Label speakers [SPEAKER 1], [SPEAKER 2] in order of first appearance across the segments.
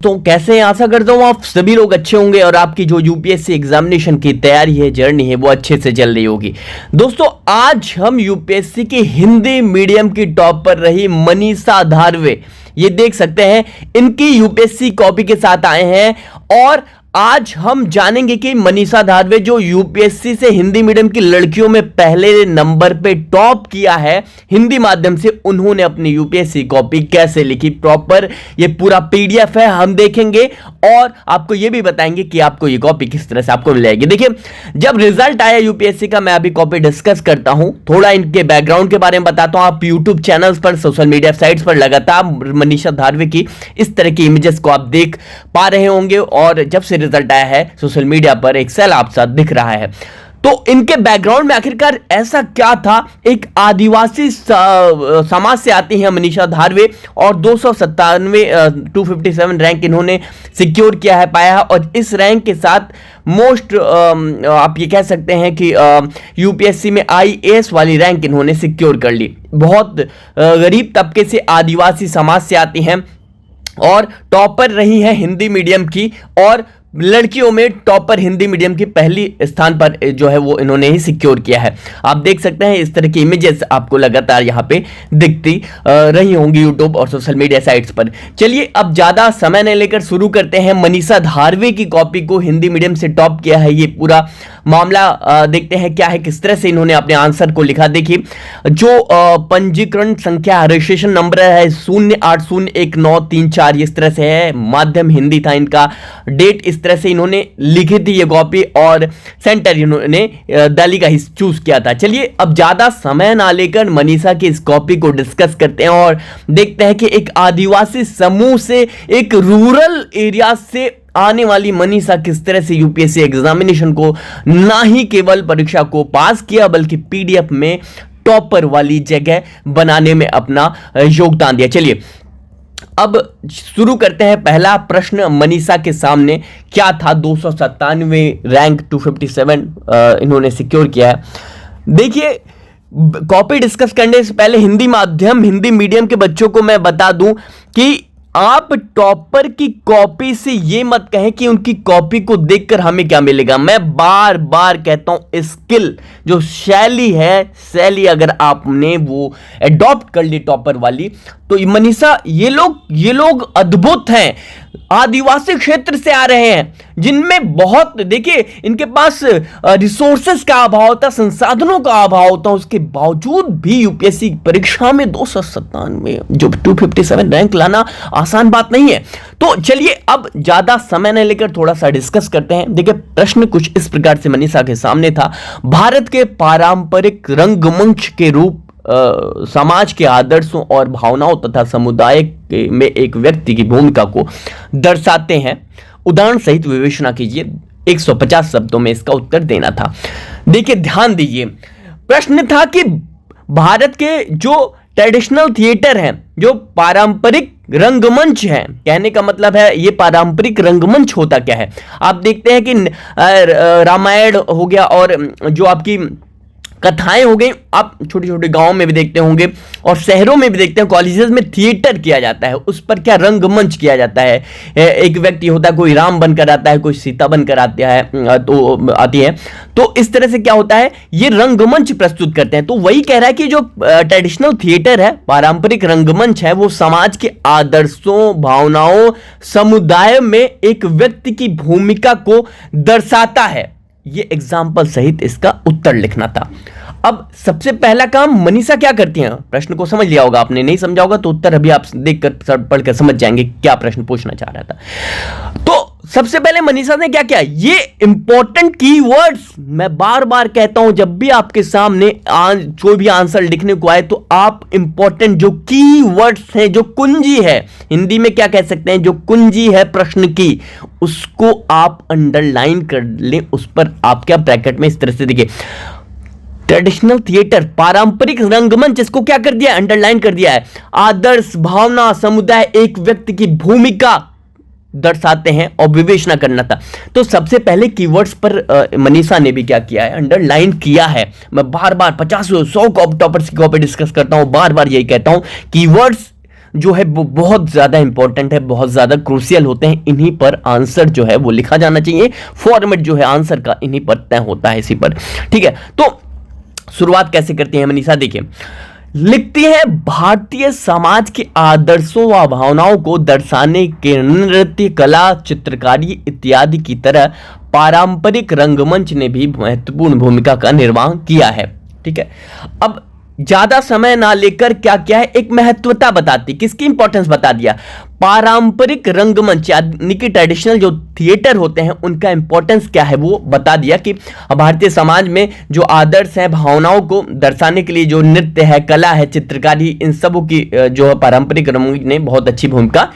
[SPEAKER 1] तो कैसे हैं, आशा करता हूँ आप सभी लोग अच्छे होंगे और आपकी जो यूपीएससी एग्जामिनेशन की तैयारी है, जर्नी है, वो अच्छे से चल रही होगी। दोस्तों, आज हम यूपीएससी की हिंदी मीडियम की टॉपर रही मनीषा धारवे, ये देख सकते हैं, इनकी यूपीएससी कॉपी के साथ आए हैं। और आज हम जानेंगे कि मनीषा धारवे जो यूपीएससी से हिंदी मीडियम की लड़कियों में पहले नंबर पे टॉप किया है हिंदी माध्यम से, उन्होंने अपनी यूपीएससी कॉपी कैसे लिखी प्रॉपर, ये पूरा पीडीएफ है, हम देखेंगे और आपको ये भी बताएंगे कि आपको ये कॉपी किस तरह से आपको मिल जाएगी। देखिए, जब रिजल्ट आया यूपीएससी का, मैं अभी कॉपी डिस्कस करता हूं, थोड़ा इनके बैकग्राउंड के बारे में बताता हूं। आप यूट्यूब चैनल्स पर, सोशल मीडिया साइट्स पर लगातार मनीषा धारवे की इस तरह की इमेजेस को आप देख पा रहे होंगे और जब से रिजल्ट आया है सोशल मीडिया पर एक सेल आप साथ दिख रहा है। तो इनके बैकग्राउंड में आखिरकार ऐसा क्या था। एक आदिवासी समाज से आती हैं मनीषा धारवे और 257 रैंक इन्होंने सिक्योर किया है, पाया है। और इस रैंक के साथ मोस्ट आप ये कह सकते हैं कि यूपीएससी में आईएएस वाली रैंक इन्होंने सिक्योर कर ली। बहुत गरीब तबके से, आदिवासी समाज से आती हैं और टॉपर रही है हिंदी मीडियम की, और लड़कियों में टॉपर हिंदी मीडियम की पहली स्थान पर जो है वो इन्होंने ही सिक्योर किया है। आप देख सकते हैं इस तरह की इमेजेस आपको लगातार यहाँ पे दिखती रही होंगी यूट्यूब और सोशल मीडिया साइट्स पर। चलिए, अब ज्यादा समय नहीं लेकर शुरू करते हैं। मनीषा धारवे की कॉपी को हिंदी मीडियम से टॉप किया है, ये पूरा मामला देखते हैं क्या है, किस तरह से इन्होंने अपने आंसर को लिखा। देखिए, जो पंजीकरण संख्या रजिस्ट्रेशन नंबर है 080193 इस तरह से है, माध्यम हिंदी था इनका, डेट इस तरह से इन्होंने लिखी थी ये कॉपी, और सेंटर इन्होंने दिल्ली का ही चूज किया था। चलिए, अब ज्यादा समय ना लेकर मनीषा की इस कॉपी को डिस्कस करते हैं और देखते हैं कि एक आदिवासी समूह से, एक रूरल एरिया से आने वाली मनीषा किस तरह से यूपीएससी एग्जामिनेशन को ना ही केवल परीक्षा को पास किया बल्कि पीडीएफ में टॉपर वाली जगह बनाने में अपना योगदान दिया। चलिए, अब शुरू करते हैं। पहला प्रश्न मनीषा के सामने क्या था। 297 रैंक 257 इन्होंने सिक्योर किया है। देखिए, कॉपी डिस्कस करने से पहले हिंदी माध्यम, हिंदी मीडियम के बच्चों को मैं बता दूं कि आप टॉपर की कॉपी से ये मत कहें कि उनकी कॉपी को देखकर हमें क्या मिलेगा। मैं बार बार कहता हूं, स्किल जो शैली है, शैली अगर आपने वो एडॉप्ट कर ली टॉपर वाली, तो मनीषा ये लोग अद्भुत हैं। आदिवासी क्षेत्र से आ रहे हैं जिनमें बहुत, देखिए, इनके पास रिसोर्सेस का अभाव होता, संसाधनों का अभाव होता, उसके बावजूद भी यूपीएससी परीक्षा में 297 जो 257 रैंक लाना आसान बात नहीं है। तो चलिए, अब ज्यादा समय नहीं लेकर थोड़ा सा डिस्कस करते हैं। देखिए, प्रश्न कुछ इस प्रकार से मनीषा के सामने था। भारत के पारंपरिक रंगमंच के रूप समाज के आदर्शों और भावनाओं तथा समुदाय में एक व्यक्ति की भूमिका को दर्शाते हैं। उदाहरण सहित विवेचना कीजिए। 150 शब्दों में इसका उत्तर देना था। देखिए, ध्यान दीजिए, प्रश्न था कि भारत के जो ट्रेडिशनल थिएटर हैं, जो पारंपरिक रंगमंच है, कहने का मतलब है ये पारंपरिक रंगमंच होता क्या है। आप देखते हैं कि रामायण हो गया और जो आपकी कथाएं हो गई, आप छोटे छोटे गांवों में भी देखते होंगे और शहरों में भी देखते हैं, कॉलेजेस में थिएटर किया जाता है, उस पर क्या रंगमंच किया जाता है। एक व्यक्ति होता है, कोई राम बनकर आता है, कोई सीता बनकर आता है, तो आती है, तो इस तरह से क्या होता है, ये रंगमंच प्रस्तुत करते हैं। तो वही कह रहा है कि जो ट्रेडिशनल थिएटर है, पारंपरिक रंगमंच है, वो समाज के आदर्शों, भावनाओं, समुदाय में एक व्यक्ति की भूमिका को दर्शाता है। ये एग्जाम्पल सहित इसका उत्तर लिखना था। अब सबसे पहला काम मनीषा क्या करती हैं, प्रश्न को समझ लिया होगा आपने, नहीं समझा होगा तो उत्तर अभी आप देखकर पढ़कर समझ जाएंगे क्या प्रश्न पूछना चाह रहा था। तो सबसे पहले मनीषा ने क्या किया, ये इंपॉर्टेंट कीवर्ड्स, मैं बार बार कहता हूं, जब भी आपके सामने कोई भी आंसर लिखने को आए तो आप इंपॉर्टेंट जो कीवर्ड्स हैं, जो कुंजी है, हिंदी में क्या कह सकते हैं, जो कुंजी है प्रश्न की, उसको आप अंडरलाइन कर लें, उस पर आप क्या ब्रैकेट में इस तरह से देखिए, ट्रेडिशनल थिएटर, पारंपरिक रंगमंच, इसको क्या कर दिया, अंडरलाइन कर दिया है। आदर्श, भावना, समुदाय, एक व्यक्ति की भूमिका दर्शाते हैं और विवेचना करना था। तो सबसे पहले कीवर्ड्स पर मनीषा ने भी क्या किया है, अंडरलाइन किया है। मैं बार बार 50-100 टॉपर्स की कॉपी डिस्कस करता हूं, बार बार यही कहता हूं, कीवर्ड्स जो है वो बहुत ज्यादा इंपॉर्टेंट है, बहुत ज्यादा क्रूशियल होते हैं। इन्हीं पर आंसर जो है वो लिखा जाना चाहिए, फॉर्मेट जो है आंसर का इन्हीं पर तय होता है, इसी पर। ठीक है, तो शुरुआत कैसे करती है मनीषा, देखिए लिखती है, भारतीय समाज के आदर्शों व भावनाओं को दर्शाने के नृत्य, कला, चित्रकारी इत्यादि की तरह पारंपरिक रंगमंच ने भी महत्वपूर्ण भूमिका का निर्वाह किया है। ठीक है, अब ज्यादा समय ना लेकर क्या क्या है, एक महत्वता बताती, किसकी इंपॉर्टेंस बता दिया, पारंपरिक रंगमंच यानी कि ट्रेडिशनल जो थिएटर होते हैं उनका इंपॉर्टेंस क्या है वो बता दिया, कि भारतीय समाज में जो आदर्श है, भावनाओं को दर्शाने के लिए जो नृत्य है, कला है, चित्रकारी, इन सबों की जो पारंपरिक रंगमंच ने बहुत अच्छी भूमिका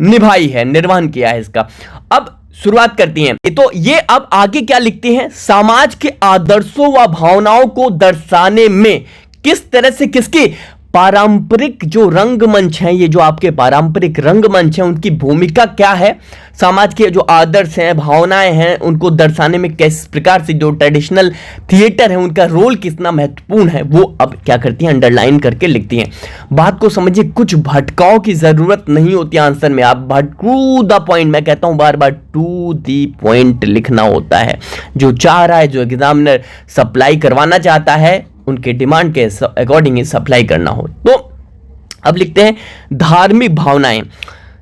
[SPEAKER 1] निभाई है, निर्वहन किया है इसका। अब शुरुआत करती हैं, तो ये अब आगे क्या लिखती हैं, समाज के आदर्शों व भावनाओं को दर्शाने में किस तरह से, किसकी, पारंपरिक जो रंगमंच हैं, ये जो आपके पारंपरिक रंगमंच हैं उनकी भूमिका क्या है, समाज के जो आदर्श हैं, भावनाएं हैं, उनको दर्शाने में किस प्रकार से जो ट्रेडिशनल थिएटर है उनका रोल कितना महत्वपूर्ण है, वो अब क्या करती हैं, अंडरलाइन करके लिखती हैं। बात को समझिए, कुछ भटकाव की जरूरत नहीं होती आंसर में, आप टू द पॉइंट, मैं कहता हूं बार बार, टू द पॉइंट लिखना होता है। जो चाह रहा है, जो एग्जामिनर सप्लाई करवाना चाहता है, उनके डिमांड के अकॉर्डिंग सप्लाई करना हो। तो अब लिखते हैं धार्मिक भावनाएं,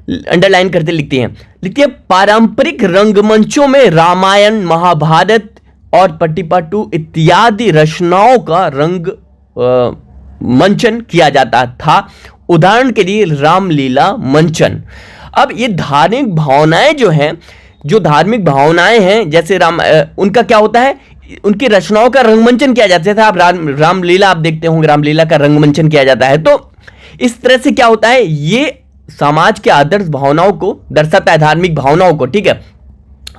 [SPEAKER 1] अंडरलाइन करते लिखती है पारंपरिक रंगमंचों में रामायण, महाभारत और पट्टिपाटू इत्यादि रचनाओं का रंग मंचन किया जाता था। उदाहरण के लिए रामलीला मंचन। अब ये धार्मिक भावनाएं जो हैं, जो धार्मिक भावनाएं हैं, जैसे उनका क्या होता है, उनकी रचनाओं का रंगमंचन किया जाता है। आप रामलीला आप देखते होंगे, रामलीला का रंगमंचन किया जाता है। तो इस तरह से क्या होता है, ये समाज के आदर्श भावनाओं को दर्शाता है, धार्मिक भावनाओं को। ठीक है,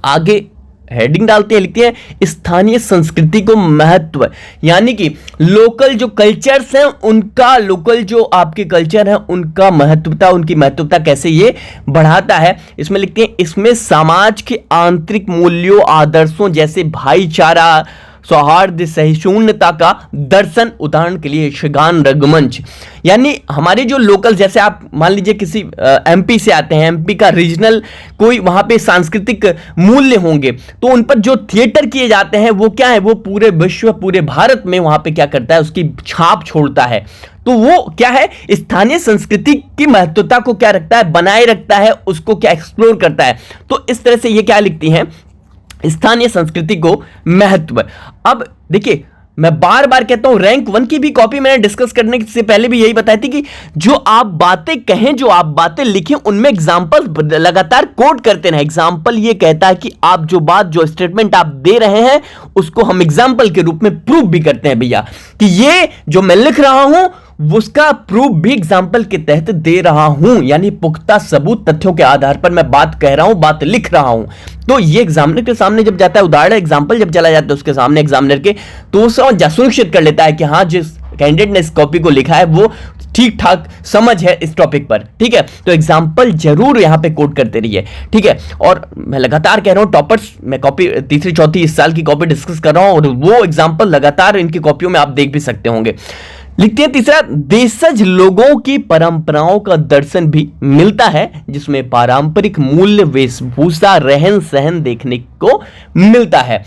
[SPEAKER 1] आगे हेडिंग डालते हैं, लिखते हैं स्थानीय संस्कृति को महत्व, यानी कि लोकल जो कल्चर्स हैं उनका, लोकल जो आपके कल्चर है उनका महत्वता, उनकी महत्वता कैसे ये बढ़ाता है। इसमें लिखते हैं इसमें समाज के आंतरिक मूल्यों, आदर्शों जैसे भाईचारा, सौहार्द, सहिष्णुता का दर्शन। उदाहरण के लिए यक्षगान रंगमंच, यानी हमारे जो लोकल, जैसे आप मान लीजिए किसी एमपी से आते हैं, एमपी का रीजनल कोई वहां पे सांस्कृतिक मूल्य होंगे, तो उन पर जो थिएटर किए जाते हैं वो क्या है, वो पूरे विश्व, पूरे भारत में वहां पे क्या करता है, उसकी छाप छोड़ता है। तो वो क्या है, स्थानीय संस्कृति की महत्वता को क्या रखता है, बनाए रखता है, उसको क्या एक्सप्लोर करता है। तो इस तरह से ये क्या लिखती हैं, स्थानीय संस्कृति को महत्व। अब देखिए, मैं बार बार कहता हूं, रैंक 1 की भी कॉपी मैंने डिस्कस करने से पहले भी यही बताई थी कि जो आप बातें कहें, जो आप बातें लिखें, उनमें एग्जाम्पल लगातार कोट करते रहे। एग्जाम्पल ये कहता है कि आप जो बात, जो स्टेटमेंट आप दे रहे हैं उसको हम एग्जाम्पल के रूप में प्रूव भी करते हैं भैया, कि ये जो मैं लिख रहा हूं उसका प्रूफ भी एग्जाम्पल के तहत दे रहा हूं, यानी पुख्ता सबूत, तथ्यों के आधार पर मैं बात कह रहा हूं, बात लिख रहा हूं। तो ये एग्जामिनर के सामने जब जाता है, उदाहरण एग्जाम्पल जब चला जाता है उसके सामने एग्जामिनर के, तो वो सुनिश्चित कर लेता है कि हाँ, जिस कैंडिडेट ने इस कॉपी को लिखा है वो ठीक ठाक समझ है इस टॉपिक पर। ठीक है, तो एग्जाम्पल जरूर यहां पे कोट करते रहिए। ठीक है, और मैं लगातार कह रहा हूं, टॉपर्स, मैं कॉपी तीसरी चौथी इस साल की कॉपी डिस्कस कर रहा हूं, और वो एग्जाम्पल लगातार इनकी कॉपियों में आप देख भी सकते होंगे। लिखते हैं तीसरा, देशज लोगों की परंपराओं का दर्शन भी मिलता है, जिसमें पारंपरिक मूल्य, वेशभूषा, रहन सहन देखने को मिलता है।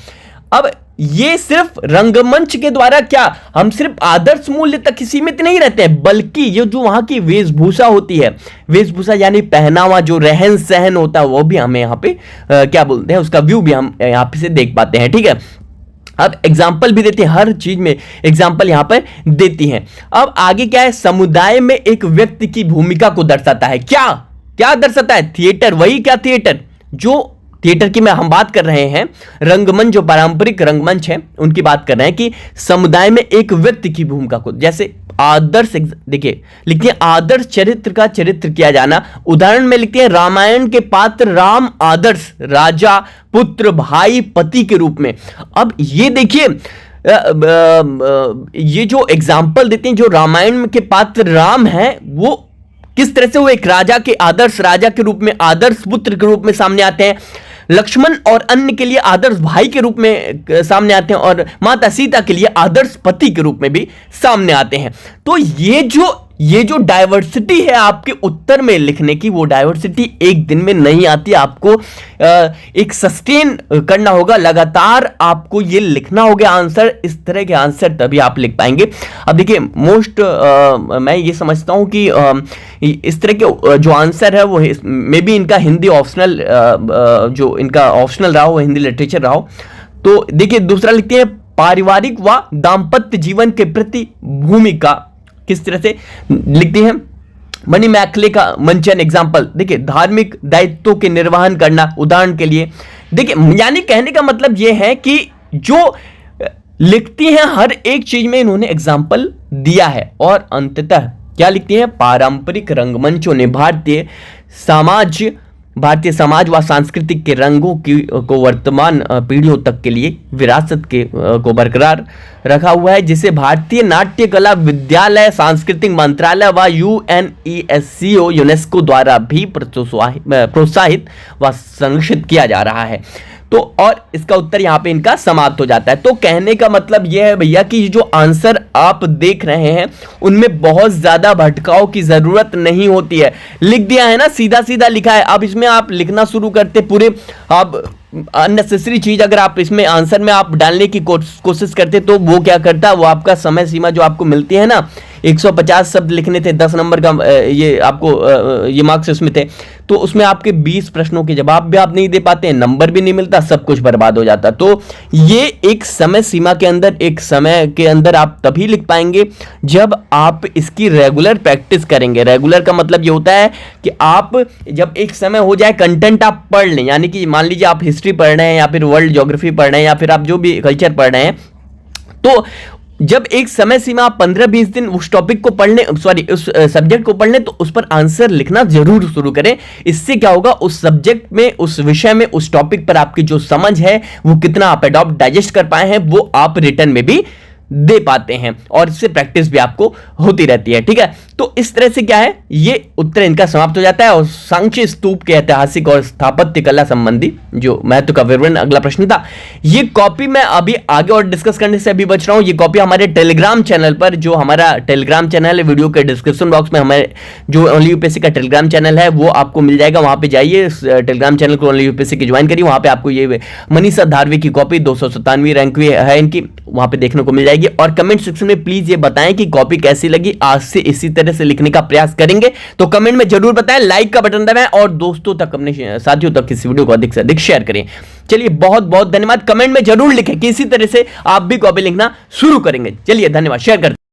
[SPEAKER 1] अब ये सिर्फ रंगमंच के द्वारा क्या हम सिर्फ आदर्श मूल्य तक सीमित नहीं रहते हैं, बल्कि ये जो वहां की वेशभूषा होती है, वेशभूषा यानी पहनावा, जो रहन सहन होता है, वो भी हमें यहाँ पे क्या बोलते हैं, उसका व्यू भी हम यहाँ पे से देख पाते हैं। ठीक है, अब एग्जाम्पल भी देते हैं, हर चीज में एग्जाम्पल यहां पर देती हैं। अब आगे क्या है, समुदाय में एक व्यक्ति की भूमिका को दर्शाता है। क्या क्या दर्शाता है, थिएटर, वही क्या थिएटर, जो थिएटर की हम बात कर रहे हैं, रंगमंच, जो पारंपरिक रंगमंच है उनकी बात कर रहे हैं, कि समुदाय में एक व्यक्ति की भूमिका को, जैसे आदर्श, देखिए लिखते हैं आदर्श चरित्र का चरित्र किया जाना। उदाहरण में लिखते हैं रामायण के पात्र राम आदर्श राजा, पुत्र, भाई, पति के रूप में। अब ये देखिए, ये जो एग्जाम्पल देते हैं, जो रामायण के पात्र राम हैं, वो किस तरह से वो एक राजा के, आदर्श राजा के रूप में, आदर्श पुत्र के रूप में सामने आते हैं। लक्ष्मण और अन्य के लिए आदर्श भाई के रूप में सामने आते हैं, और माता सीता के लिए आदर्श पति के रूप में भी सामने आते हैं। तो ये जो ये जो डाइवर्सिटी है आपके उत्तर में लिखने की, वो डाइवर्सिटी एक दिन में नहीं आती। आपको एक सस्टेन करना होगा, लगातार आपको ये लिखना होगा आंसर। इस तरह के आंसर तभी आप लिख पाएंगे। अब देखिए मैं ये समझता हूं कि इस तरह के जो आंसर है वो मे बी इनका हिंदी ऑप्शनल, जो इनका ऑप्शनल रहा हो, हिंदी लिटरेचर रहा हो। तो देखिए दूसरा लिखते हैं, पारिवारिक व दाम्पत्य जीवन के प्रति भूमिका किस तरह से लिखते हैं। मणि मैखले का मंचन एग्जाम्पल, देखिए धार्मिक दायित्वों के निर्वहन करना, उदाहरण के लिए। देखिए यानी कहने का मतलब यह है कि जो लिखती हैं हर एक चीज में इन्होंने एग्जाम्पल दिया है। और अंततः क्या लिखती हैं, पारंपरिक रंगमंचों ने भारतीय समाज व सांस्कृतिक के रंगों को वर्तमान पीढ़ियों तक के लिए विरासत को बरकरार रखा हुआ है, जिसे भारतीय नाट्य कला विद्यालय, सांस्कृतिक मंत्रालय व UNESCO यूनेस्को द्वारा भी प्रोत्साहित व संरक्षित किया जा रहा है। तो और इसका उत्तर यहां पे इनका समाप्त हो जाता है। तो कहने का मतलब यह है भैया कि जो आंसर आप देख रहे हैं उनमें बहुत ज्यादा भटकाव की जरूरत नहीं होती है। लिख दिया है ना, सीधा सीधा लिखा है। अब इसमें आप लिखना शुरू करते पूरे, आप अननेसेसरी चीज अगर आप इसमें आंसर में आप डालने की कोशिश करते तो वो क्या करता है, वो आपका समय सीमा जो आपको मिलती है ना, 150 शब्द लिखने थे, 10 नंबर का ये आपको ये मार्क्स इसमें थे, तो उसमें आपके 20 प्रश्नों के जवाब भी आप नहीं दे पाते, नंबर भी नहीं मिलता, सब कुछ बर्बाद हो जाता। तो ये एक समय सीमा के अंदर, एक समय के अंदर आप तभी लिख पाएंगे जब आप इसकी रेगुलर प्रैक्टिस करेंगे। रेगुलर का मतलब ये होता है कि आप जब एक समय हो जाए, कंटेंट आप पढ़ लें, यानी कि मान लीजिए आप हिस्ट्री पढ़ रहे हैं या फिर वर्ल्ड ज्योग्राफी पढ़ रहे हैं या फिर आप जो भी कल्चर पढ़ रहे हैं, तो जब एक समय सीमा आप 15-20 दिन उस टॉपिक को पढ़ने, उस सब्जेक्ट को पढ़ने, तो उस पर आंसर लिखना जरूर शुरू करें। इससे क्या होगा, उस सब्जेक्ट में, उस विषय में, उस टॉपिक पर आपकी जो समझ है वो कितना आप अडॉप्ट, डाइजेस्ट कर पाए हैं, वो आप रिटर्न में भी दे पाते हैं और इससे प्रैक्टिस भी आपको होती रहती है। ठीक है, तो इस तरह से क्या है, ये उत्तर इनका समाप्त हो जाता है। और सांची स्तूप के ऐतिहासिक और स्थापत्य कला संबंधी जो महत्व का विवरण अगला प्रश्न था, ये कॉपी मैं अभी आगे और डिस्कस करने से अभी बच रहा हूं। ये कॉपी हमारे टेलीग्राम चैनल पर, जो हमारा टेलीग्राम चैनल है, वीडियो के डिस्क्रिप्शन बॉक्स में हमारे जो ओनली यूपीएससी का टेलीग्राम चैनल है वो आपको मिल जाएगा। वहां पे जाइए, टेलीग्राम चैनल को ओनली यूपीएससी की ज्वाइन करिए, वहां पे आपको ये मनीषा धारवी की कॉपी 297वीं रैंक है इनकी, वहां पे देखने को मिल जाएगी। और कमेंट सेक्शन में प्लीज ये बताएं कि कॉपी कैसी लगी। आज से इसी तरह से लिखने का प्रयास करेंगे, तो कमेंट में जरूर बताएं, लाइक का बटन दबाएं और दोस्तों तक, अपने साथियों तक इस वीडियो को अधिक से अधिक शेयर करें। चलिए बहुत बहुत धन्यवाद। कमेंट में जरूर लिखें कि इसी तरह से आप भी कॉपी लिखना शुरू करेंगे। चलिए धन्यवाद, शेयर कर